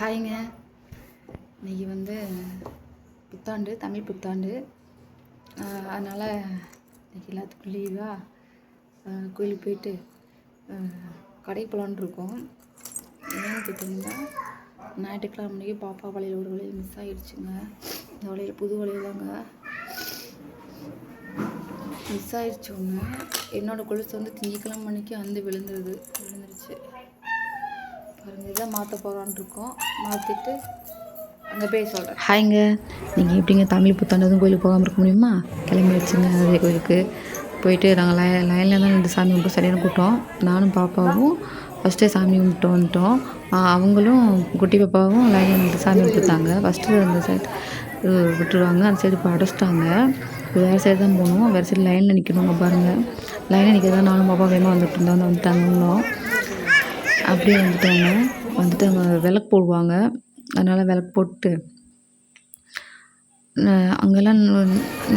ஹாய்ங்க, இன்றைக்கி வந்து புத்தாண்டு, தமிழ் புத்தாண்டு. அதனால் இன்றைக்கி எல்லாத்துக்கும் லீவாக கோயிலுக்கு போயிட்டு கடைக்கு போகலான்னு இருக்கோம். ஏன்னு கேட்டிங்கன்னா, ஞாயிற்றுக்கிழமை அன்றைக்கி பாப்பா வளையல் ஒரு வளையல் மிஸ் ஆகிடுச்சுங்க. இந்த வளையல் புது வளையலாங்க மிஸ் ஆகிடுச்சு ஒன்று. என்னோடய கொலுசு வந்து திங்கக்கிழமை அன்றைக்கி வந்து விழுந்துருச்சு பாருங்கள். இதான் மாற்ற போகலான்னு இருக்கோம். மாற்றிட்டு அங்கே போய் சொல்கிறேன். ஹாய்ங்க, நீங்கள் எப்படிங்க தமிழ் புத்தாண்டதும் கோயிலுக்கு போகாமல் இருக்க முடியுமா? கிளம்பி வச்சுங்க அதே கோயிலுக்கு போயிட்டு நாங்கள் லைனில் தான் 2 சாமி கும்பிட்டு சரியான கூட்டம். நானும் பாப்பாவும் ஃபஸ்ட்டே சாமி கும்பிட்டு வந்துட்டோம். அவங்களும் குட்டி பாப்பாவும் லைனில் 2 சாமி கும்பிட்டுத்தாங்க. ஃபஸ்ட்டு அந்த சைடு விட்டுருவாங்க, அந்த சைடு இப்போ அடைச்சிட்டாங்க. வேறு சைடு தான் போகணும், வேறு சைடு லைனில் நிற்கணுங்க. பாருங்கள், லைனில் நிற்கிறதா நானும் பாப்பா வேகமாக வந்துட்டாங்க. இன்னும் அப்படியே வந்துட்டு அங்கே விளக்கு போடுவாங்க. அதனால் விளக்கு போட்டு அங்கெல்லாம்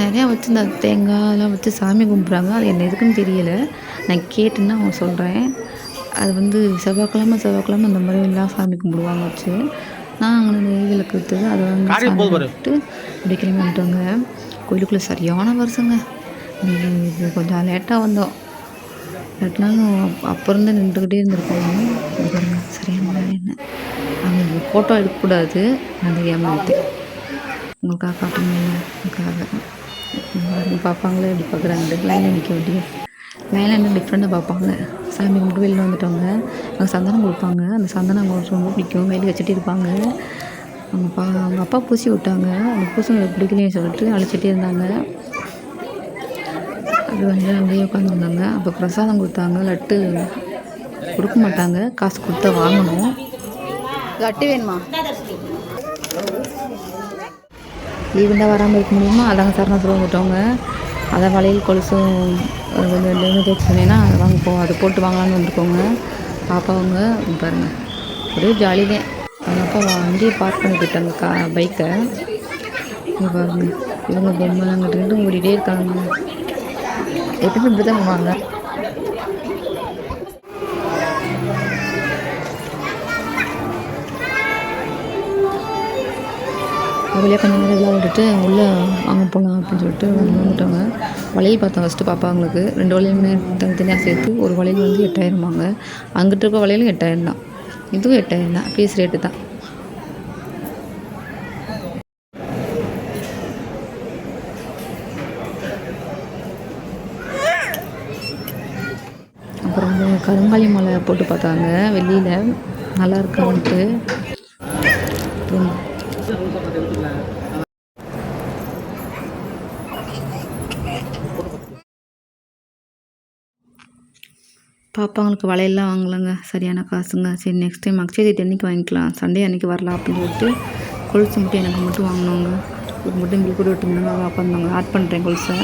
நிறையா வச்சு இந்த தேங்காயெல்லாம் வச்சு சாமி கும்பிட்றாங்க. அது என்ன எதுக்குன்னு தெரியலை, நான் கேட்டுன்னா அவங்க சொல்கிறேன். அது வந்து செவ்வாய்க்கிழமை அந்த மாதிரி எல்லாம் சாமி கும்பிடுவாங்க வச்சு. நான் அங்கே நெய் விளக்கு விற்றுது அதை வந்து சாமி கும்பிட்டு அப்படி கிளம்பி வந்துட்டோங்க. கோயிலுக்குள்ளே சரியான வருஷங்க. இது கொஞ்சம் லேட்டாக வந்தோம். இல்லாட்டினாலும் அப்போ இருந்து நின்றுக்கிட்டே இருந்திருக்கோம். பாருங்க, சரியான வேலை என்ன அங்கே ஃபோட்டோ எடுக்கக்கூடாது, அந்த ஏமாத்தேன் உங்களுக்காக காட்டணும். அதுக்காக பார்ப்பாங்களே எப்படி பார்க்குறாங்க. லைனில் நிற்க வேண்டிய லைனில் என்ன டிஃப்ரெண்ட்டாக பார்ப்பாங்க. சாமி கும்பிட்டு வெளியில் வந்துட்டவங்க அங்கே சந்தனம் கொடுப்பாங்க. அந்த சந்தனம் அவங்களுக்கு ரொம்ப பிடிக்கும். கையில் வச்சுட்டே இருப்பாங்க. அவங்க அப்பா பூசி விட்டாங்க. அந்த பூசி பிடிக்கலன்னு சொல்லிட்டு அழைச்சிட்டே இருந்தாங்க. அது வந்து அங்கேயே உட்காந்துருந்தாங்க. அப்போ பிரசாதம் கொடுத்தாங்க. லட்டு கொடுக்க மாட்டாங்க, காசு கொடுத்தா வாங்கணும். லட்டு வேணுமா? லீவ் தான் வராமல் இருக்க முடியுமா? அதாங்க சரணத்தில் வந்துட்டவங்க. அதை வளையல் கொலுசும் கொஞ்சம் 2 தேய்ச்சி சொன்னேன்னா அதை வாங்கிப்போம், அதை போட்டு வாங்கலான்னு வந்துருக்கோங்க. பாப்பாவங்க பாருங்கள், ஒரே ஜாலிதான். அவங்க அப்பா வண்டியை பார்க் பண்ணி போயிட்டாங்க பைக்கை. இங்கே பாருங்கள், இவங்க பொம்மை அங்கே 2 ஓடிட்டே இருக்காங்க. எப்பவுமே இப்படி தான் போவாங்க. வெளியே கொஞ்சம் நேரம் விளையாடிட்டு உள்ளே வாங்க போகலாம் அப்படின்னு சொல்லிட்டு வந்துட்டாங்க. வளையல் பார்த்தோம் ஃபஸ்ட்டு பாப்பாங்களுக்கு. 2 வளையலுமே தனித்தனியாக சேர்த்து ஒரு வளையல் வந்து 8000 வாங்க. அங்கிட்டு இருக்க வளையலும் 8000 தான், இதுவும் 8000 தான், பீஸ் ரேட்டு தான். அப்புறம் வந்து கருங்காலி மாலை போட்டு பார்த்தாங்க வெளியில், நல்லா இருக்கான்ட்டு. பாப்பாங்களுக்கு வளையல்லாம் வாங்கலைங்க, சரியான காசுங்க. சரி நெக்ஸ்ட் டைம் அக்ஷய தீட்டு அன்றைக்கி வாங்கிக்கலாம், சண்டே அன்றைக்கி வரலாம் அப்படின்னு சொல்லிட்டு கொலுசு மட்டும் எனக்கு மட்டும் வாங்கினோங்க. இது மட்டும் பில் கூட விட்டுருந்தாங்க. பாப்பா இருந்தாங்க, ஆட் பண்ணுறேன் கொலுசை.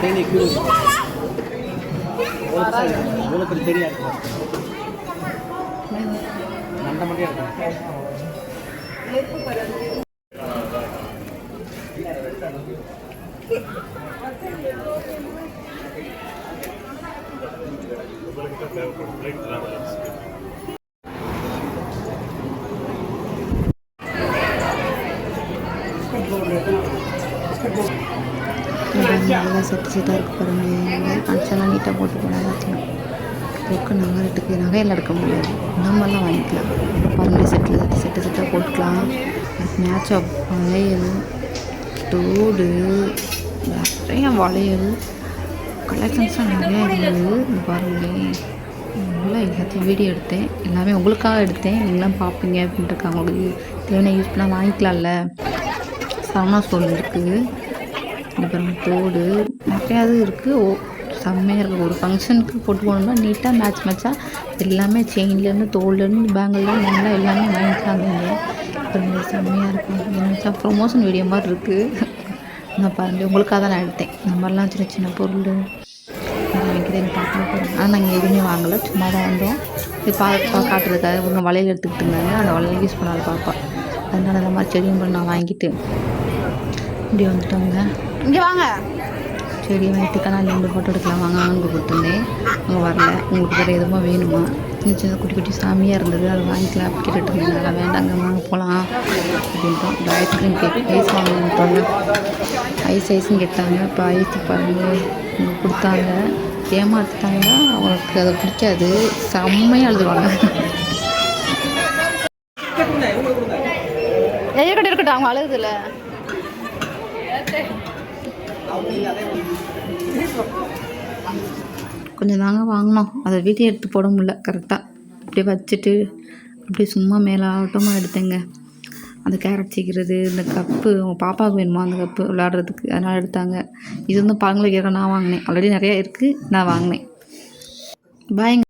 தேனி உங்களுக்கு தெரியாது, நண்ட மாதிரியா இருக்கும். நல்லா செட்டாக இருக்கு பாருங்கள். ஃபங்க்ஷன்லாம் நீட்டாக போட்டு போனால் எல்லாத்தையும் போக்கு நகரத்துக்கு நகையெல்லாம் எடுக்க முடியாது. இந்த மாதிரிலாம் வாங்கிக்கலாம். பாருங்கள் செட்டாக போட்டுக்கலாம். மேட்சாக வளையல், தோடு, நிறைய வளையல் கலெக்ஷன்ஸ்லாம் நிறையா இருந்தது. இந்த பாருங்களேன், நல்லா எல்லாத்தையும் வீடியோ எடுத்தேன். எல்லாமே உங்களுக்காக எடுத்தேன். நீங்களாம் பார்ப்பீங்க அப்படின்ட்டுருக்காங்க. உங்களுக்கு தேவையான யூஸ் பண்ணால் வாங்கிக்கலாம்ல. சரவணா ஸ்டோர் இருக்குது. அப்புறம் தோடு நிறையாவது இருக்குது. செம்மையாக இருக்குது. ஒரு ஃபங்க்ஷனுக்கு போட்டு போகணுன்னா நீட்டாக மேட்சாக எல்லாமே செயின்லேருந்து தோல்லேருந்து பேங்கிள்லாம் நல்லா எல்லாமே வாங்கிக்கலாங்க. அப்புறம் செம்மையாக இருக்கும். நினச்சா ப்ரொமோஷன் வீடியோ மாதிரி இருக்குது. நான் பாருங்கள் உங்களுக்காக தான் நான் எடுத்தேன். இந்த மாதிரிலாம் சின்ன சின்ன பொருள் வாங்கிக்கிறேன். எனக்கு பார்க்க போகிறேன். ஆனால் நாங்கள் எதுவுமே வாங்கலை, சும்மா தான் வந்தோம். இது காட்டுறதுக்காக இவங்க வளையல் எடுத்துக்கிட்டு இருந்தாங்க. அந்த வளையல் யூஸ் பண்ணாத பாப்பா, அதனால் அந்த மாதிரி செடியும் பண்ணி நான் வாங்கிட்டு இப்படி வந்துட்டோங்க. இங்கே வாங்க. செடி வாங்கிட்டு கனாலி வந்து ஃபோட்டோ எடுக்கலாம் வாங்க வாங்க கூப்பிட்டுருந்தேன். அங்கே வரல. உங்களுக்கு வேறு எதுவும் வேணுமா? சின்ன சின்ன குட்டி குட்டி சாமியாக இருந்தது, அதை வாங்கிக்கலாம் அப்படி கேட்டுட்டு இருந்தேன். நல்லா வேண்டாங்க வாங்க போகலாம் அப்படின்ட்டோம். இந்த ஐஸ்கிரீம் கேக் ஐஸ் வாங்கிட்டோங்க. ஐஸ்ன்னு கேட்டாங்க. இப்போ ஐஸ் பாருங்கள் கொடுத்தாங்க. ஏமாற்றிட்டாங்கன்னா அவங்களுக்கு அதை பிடிக்காது, செம்மையாக எழுதுவாங்க. இருக்கட்டும் அவங்க அழுகுதுல்ல. கொஞ்சம் தாங்க வாங்கினோம். அதை வீடியோ எடுத்து போட முடியல கரெக்டாக. அப்படியே வச்சுட்டு அப்படியே சும்மா மேலே ஆட்டமாக எடுத்தேங்க. அந்த கேரட் சீக்கிறது, இந்த கப்பு அவங்க பாப்பாவுக்கு வேணுமா அந்த கப்பு விளையாடுறதுக்கு, அதனால் எடுத்தாங்க. இது வந்து பழங்களுக்கு நான் வாங்கினேன். ஆல்ரெடி நிறையா இருக்குது, நான் வாங்கினேன். பாய்ங்க.